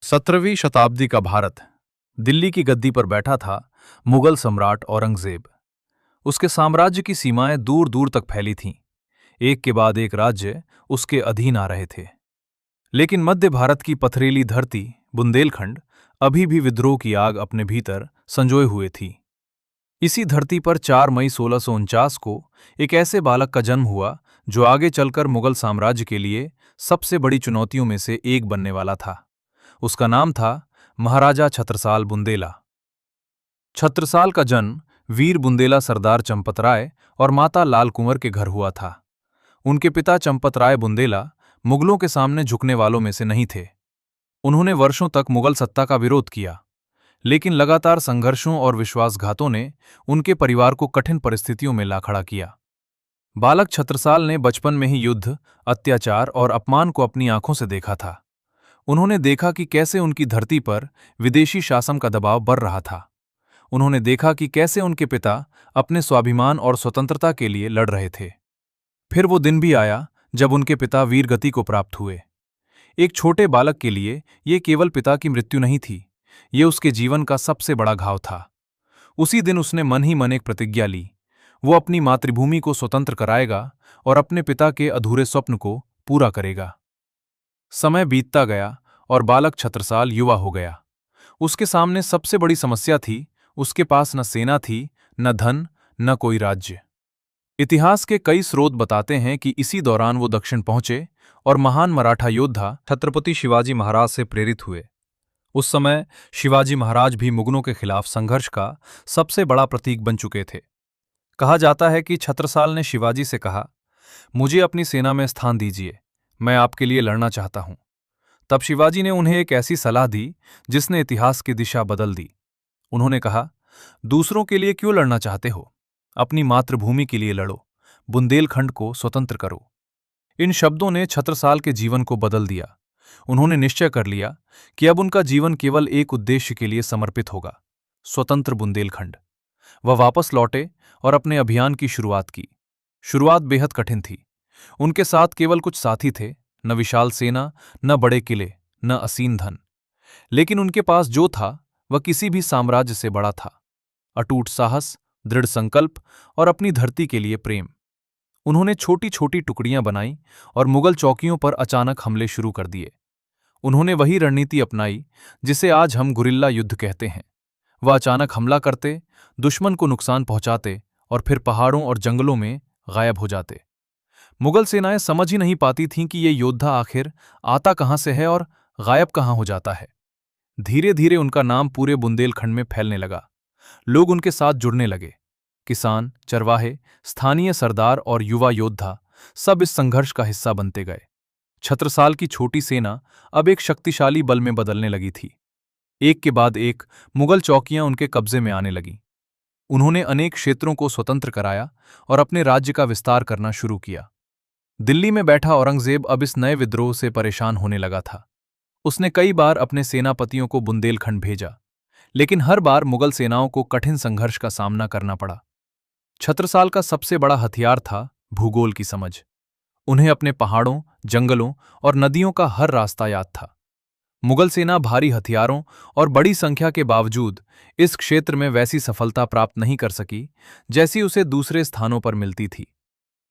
17वीं शताब्दी का भारत दिल्ली की गद्दी पर बैठा था मुगल सम्राट औरंगजेब। उसके साम्राज्य की सीमाएं दूर दूर तक फैली थीं। एक के बाद एक राज्य उसके अधीन आ रहे थे। लेकिन मध्य भारत की पथरीली धरती बुंदेलखंड अभी भी विद्रोह की आग अपने भीतर संजोए हुए थी। इसी धरती पर 4 मई 1649 को एक ऐसे बालक का जन्म हुआ जो आगे चलकर मुगल साम्राज्य के लिए सबसे बड़ी चुनौतियों में से एक बनने वाला था। उसका नाम था महाराजा छत्रसाल बुंदेला। छत्रसाल का जन्म वीर बुंदेला सरदार चंपतराय और माता लाल कुंवर के घर हुआ था। उनके पिता चंपतराय बुंदेला मुगलों के सामने झुकने वालों में से नहीं थे। उन्होंने वर्षों तक मुगल सत्ता का विरोध किया, लेकिन लगातार संघर्षों और विश्वासघातों ने उनके परिवार को कठिन परिस्थितियों में ला खड़ा किया। बालक छत्रसाल ने बचपन में ही युद्ध, अत्याचार और अपमान को अपनी आंखों से देखा था। उन्होंने देखा कि कैसे उनकी धरती पर विदेशी शासन का दबाव बढ़ रहा था। उन्होंने देखा कि कैसे उनके पिता अपने स्वाभिमान और स्वतंत्रता के लिए लड़ रहे थे। फिर वो दिन भी आया जब उनके पिता वीरगति को प्राप्त हुए। एक छोटे बालक के लिए ये केवल पिता की मृत्यु नहीं थी, ये उसके जीवन का सबसे बड़ा घाव था। उसी दिन उसने मन ही मन एक प्रतिज्ञा ली। वो अपनी मातृभूमि को स्वतंत्र कराएगा और अपने पिता के अधूरे स्वप्न को पूरा करेगा। समय बीतता गया और बालक छत्रसाल युवा हो गया। उसके सामने सबसे बड़ी समस्या थी, उसके पास न सेना थी, न धन, न कोई राज्य। इतिहास के कई स्रोत बताते हैं कि इसी दौरान वो दक्षिण पहुंचे और महान मराठा योद्धा छत्रपति शिवाजी महाराज से प्रेरित हुए। उस समय शिवाजी महाराज भी मुगलों के खिलाफ संघर्ष का सबसे बड़ा प्रतीक बन चुके थे। कहा जाता है कि छत्रसाल ने शिवाजी से कहा, मुझे अपनी सेना में स्थान दीजिए, मैं आपके लिए लड़ना चाहता हूं। तब शिवाजी ने उन्हें एक ऐसी सलाह दी जिसने इतिहास की दिशा बदल दी। उन्होंने कहा, दूसरों के लिए क्यों लड़ना चाहते हो? अपनी मातृभूमि के लिए लड़ो, बुंदेलखंड को स्वतंत्र करो। इन शब्दों ने छत्रसाल के जीवन को बदल दिया। उन्होंने निश्चय कर लिया कि अब उनका जीवन केवल एक उद्देश्य के लिए समर्पित होगा, स्वतंत्र बुंदेलखंड। वह वापस लौटे और अपने अभियान की शुरुआत की। शुरुआत बेहद कठिन थी। उनके साथ केवल कुछ साथी थे, न विशाल सेना, न बड़े किले, न असीम धन। लेकिन उनके पास जो था वह किसी भी साम्राज्य से बड़ा था। अटूट साहस, दृढ़ संकल्प और अपनी धरती के लिए प्रेम। उन्होंने छोटी छोटी टुकड़ियां बनाई और मुगल चौकियों पर अचानक हमले शुरू कर दिए। उन्होंने वही रणनीति अपनाई जिसे आज हम गुरिल्ला युद्ध कहते हैं। वह अचानक हमला करते, दुश्मन को नुकसान पहुंचाते और फिर पहाड़ों और जंगलों में गायब हो जाते। मुगल सेनाएं समझ ही नहीं पाती थीं कि ये योद्धा आखिर आता कहां से है और गायब कहां हो जाता है। धीरे धीरे उनका नाम पूरे बुंदेलखंड में फैलने लगा। लोग उनके साथ जुड़ने लगे। किसान, चरवाहे, स्थानीय सरदार और युवा योद्धा सब इस संघर्ष का हिस्सा बनते गए। छत्रसाल की छोटी सेना अब एक शक्तिशाली बल में बदलने लगी थी। एक के बाद एक मुगल चौकियां उनके कब्जे में आने लगीं। उन्होंने अनेक क्षेत्रों को स्वतंत्र कराया और अपने राज्य का विस्तार करना शुरू किया। दिल्ली में बैठा औरंगजेब अब इस नए विद्रोह से परेशान होने लगा था। उसने कई बार अपने सेनापतियों को बुंदेलखंड भेजा, लेकिन हर बार मुगल सेनाओं को कठिन संघर्ष का सामना करना पड़ा। छत्रसाल का सबसे बड़ा हथियार था भूगोल की समझ। उन्हें अपने पहाड़ों, जंगलों और नदियों का हर रास्ता याद था। मुगल सेना भारी हथियारों और बड़ी संख्या के बावजूद इस क्षेत्र में वैसी सफलता प्राप्त नहीं कर सकी जैसी उसे दूसरे स्थानों पर मिलती थी।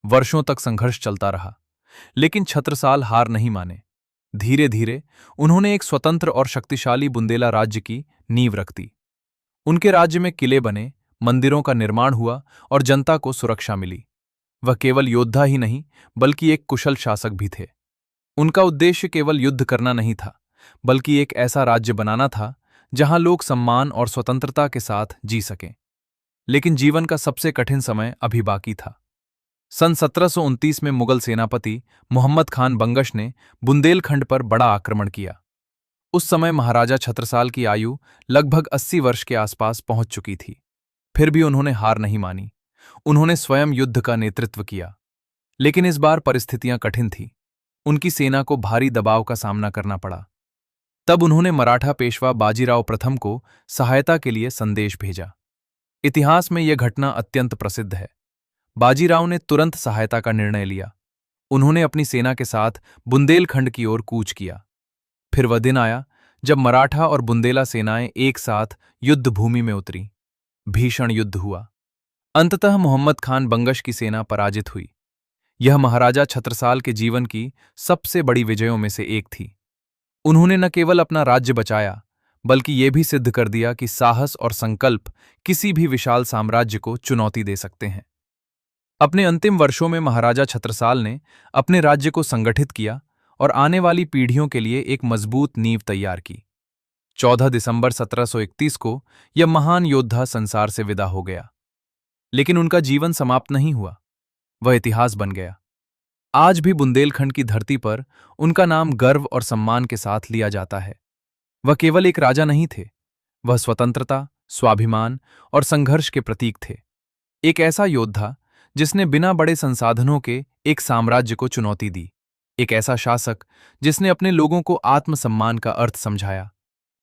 वर्षों तक संघर्ष चलता रहा, लेकिन छत्रसाल हार नहीं माने। धीरे धीरे उन्होंने एक स्वतंत्र और शक्तिशाली बुंदेला राज्य की नींव रख दी। उनके राज्य में किले बने, मंदिरों का निर्माण हुआ और जनता को सुरक्षा मिली। वह केवल योद्धा ही नहीं बल्कि एक कुशल शासक भी थे। उनका उद्देश्य केवल युद्ध करना नहीं था, बल्कि एक ऐसा राज्य बनाना था जहां लोग सम्मान और स्वतंत्रता के साथ जी सकें। लेकिन जीवन का सबसे कठिन समय अभी बाकी था। सन 1729 में मुगल सेनापति मोहम्मद खान बंगश ने बुंदेलखंड पर बड़ा आक्रमण किया। उस समय महाराजा छत्रसाल की आयु लगभग 80 वर्ष के आसपास पहुंच चुकी थी। फिर भी उन्होंने हार नहीं मानी। उन्होंने स्वयं युद्ध का नेतृत्व किया। लेकिन इस बार परिस्थितियां कठिन थीं। उनकी सेना को भारी दबाव का सामना करना पड़ा। तब उन्होंने मराठा पेशवा बाजीराव प्रथम को सहायता के लिए संदेश भेजा। इतिहास में यह घटना अत्यंत प्रसिद्ध है। बाजीराव ने तुरंत सहायता का निर्णय लिया। उन्होंने अपनी सेना के साथ बुंदेलखंड की ओर कूच किया। फिर वह दिन आया जब मराठा और बुंदेला सेनाएं एक साथ युद्ध भूमि में उतरी। भीषण युद्ध हुआ। अंततः मोहम्मद खान बंगश की सेना पराजित हुई। यह महाराजा छत्रसाल के जीवन की सबसे बड़ी विजयों में से एक थी। उन्होंने न केवल अपना राज्य बचाया, बल्कि यह भी सिद्ध कर दिया कि साहस और संकल्प किसी भी विशाल साम्राज्य को चुनौती दे सकते हैं। अपने अंतिम वर्षों में महाराजा छत्रसाल ने अपने राज्य को संगठित किया और आने वाली पीढ़ियों के लिए एक मजबूत नींव तैयार की। 14 दिसंबर 1731 को यह महान योद्धा संसार से विदा हो गया। लेकिन उनका जीवन समाप्त नहीं हुआ, वह इतिहास बन गया। आज भी बुंदेलखंड की धरती पर उनका नाम गर्व और सम्मान के साथ लिया जाता है। वह केवल एक राजा नहीं थे, वह स्वतंत्रता, स्वाभिमान और संघर्ष के प्रतीक थे। एक ऐसा योद्धा जिसने बिना बड़े संसाधनों के एक साम्राज्य को चुनौती दी। एक ऐसा शासक जिसने अपने लोगों को आत्मसम्मान का अर्थ समझाया।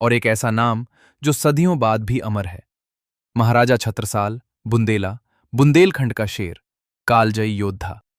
और एक ऐसा नाम जो सदियों बाद भी अमर है। महाराजा छत्रसाल, बुंदेला, बुंदेलखंड का शेर, कालजयी योद्धा।